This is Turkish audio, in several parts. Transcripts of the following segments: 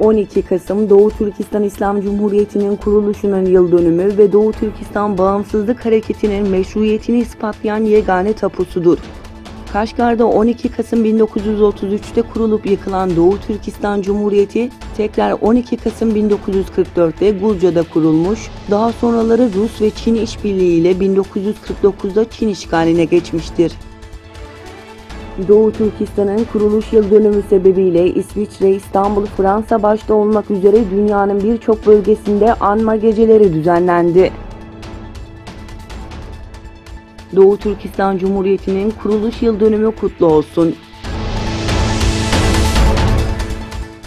12 Kasım Doğu Türkistan İslam Cumhuriyeti'nin kuruluşunun yıl dönümü ve Doğu Türkistan Bağımsızlık Hareketi'nin meşruiyetini ispatlayan yegane tapusudur. Kaşgar'da 12 Kasım 1933'te kurulup yıkılan Doğu Türkistan Cumhuriyeti tekrar 12 Kasım 1944'te Gulca'da kurulmuş, daha sonraları Rus ve Çin işbirliği ile 1949'da Çin işgaline geçmiştir. Doğu Türkistan'ın kuruluş yıl dönümü sebebiyle İsviçre, İstanbul, Fransa başta olmak üzere dünyanın birçok bölgesinde anma geceleri düzenlendi. Doğu Türkistan Cumhuriyeti'nin kuruluş yıl dönümü kutlu olsun.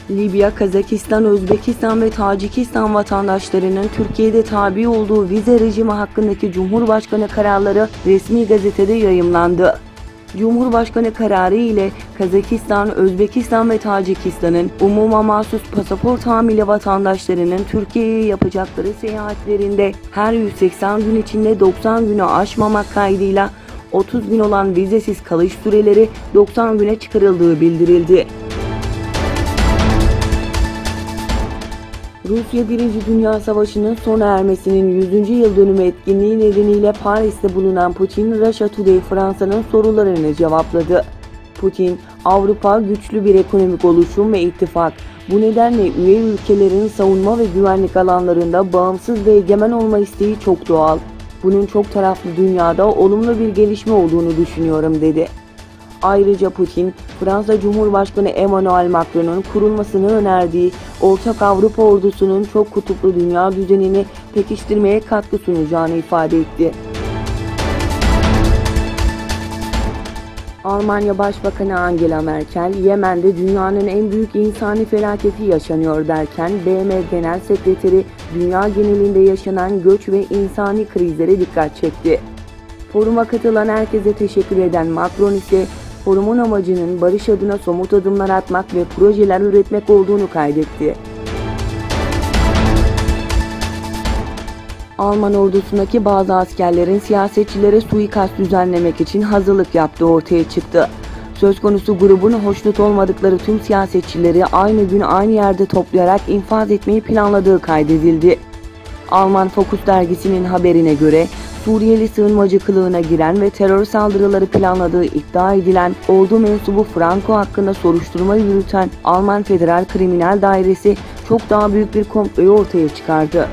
Libya, Kazakistan, Özbekistan ve Tacikistan vatandaşlarının Türkiye'de tabi olduğu vize rejimi hakkındaki Cumhurbaşkanı kararları resmi gazetede yayımlandı. Cumhurbaşkanı kararı ile Kazakistan, Özbekistan ve Tacikistan'ın umuma mahsus pasaport hamile vatandaşlarının Türkiye'ye yapacakları seyahatlerinde her 180 gün içinde 90 günü aşmamak kaydıyla 30 gün olan vizesiz kalış süreleri 90 güne çıkarıldığı bildirildi. Rusya 1. Dünya Savaşı'nın sona ermesinin 100. yıl dönümü etkinliği nedeniyle Paris'te bulunan Putin, Russia Today Fransa'nın sorularını cevapladı. Putin, Avrupa güçlü bir ekonomik oluşum ve ittifak. Bu nedenle üye ülkelerin savunma ve güvenlik alanlarında bağımsız ve egemen olma isteği çok doğal. Bunun çok taraflı dünyada olumlu bir gelişme olduğunu düşünüyorum dedi. Ayrıca Putin, Fransa Cumhurbaşkanı Emmanuel Macron'un kurulmasını önerdiği Ortak Avrupa Ordusu'nun çok kutuplu dünya düzenini pekiştirmeye katkı sunacağını ifade etti. Almanya Başbakanı Angela Merkel, Yemen'de dünyanın en büyük insani felaketi yaşanıyor derken BM Genel Sekreteri dünya genelinde yaşanan göç ve insani krizlere dikkat çekti. Foruma katılan herkese teşekkür eden Macron ise forumun amacının barış adına somut adımlar atmak ve projeler üretmek olduğunu kaydetti. Alman ordusundaki bazı askerlerin siyasetçilere suikast düzenlemek için hazırlık yaptığı ortaya çıktı. Söz konusu grubun hoşnut olmadıkları tüm siyasetçileri aynı gün aynı yerde toplayarak infaz etmeyi planladığı kaydedildi. Alman Focus dergisinin haberine göre Suriyeli sığınmacı kılığına giren ve terör saldırıları planladığı iddia edilen ordu mensubu Franco hakkında soruşturma yürüten Alman Federal Kriminal Dairesi çok daha büyük bir komployu ortaya çıkardı.